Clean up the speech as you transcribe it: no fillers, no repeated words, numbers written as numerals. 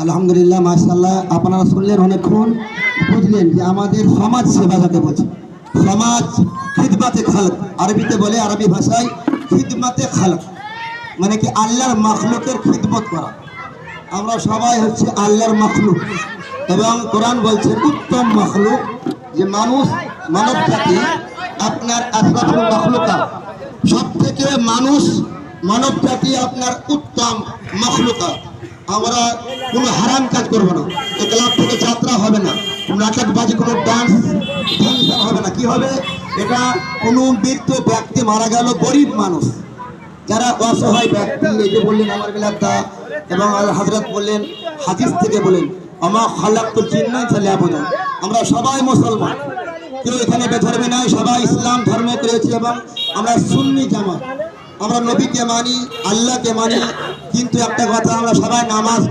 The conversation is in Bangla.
আলহামদুলিল্লাহ, মাশাআল্লাহ। আপনারা শুনলেন, অনেকক্ষণ বুঝলেন যে আমাদের সমাজ সেবা যাকে বলছে, সমাজ খিদমাতে খালক, আরবিতে বলে, আরবি ভাষায় খিদমাতে খালক মানে কি আল্লাহর মাখলুকের খিদমত করা। আমরা সবাই হচ্ছে আল্লাহর মাখলুক, এবং কোরআন বলছে উত্তম মাখলুক, যে মানুষ, মানব জাতি আপনার আশরাফুল মাখলুকাত, সব থেকে মানুষ, মানব জাতি আপনার উত্তম মাখলুকাত। আমরা কোনো হারাম কাজ করবো না, ক্লাব থেকে যাত্রা হবে না, নাটকবাজি, কোনো ডান্স ফাংশন হবে না। কি হবে? এটা কোনো বৃদ্ধ ব্যক্তি মারা গেল, গরিব মানুষ, যারা অসহায় ব্যক্তি, এই যে বললেন আমার বিলাদা এবং হযরত বললেন, হাদিস থেকে বলেন, আমা খালাকতুল জিন্না ওয়াল ইনসা। আমরা সবাই মুসলমান, কেউ এখানে বেধর্মী নাই, সবাই ইসলাম ধর্ম করেছি, এবং আমরা সুন্নি জামাত, আমরা নবীকে মানি, আল্লাহকে মানি। কিন্তু একটা কথা, আমরা সবাই নামাজ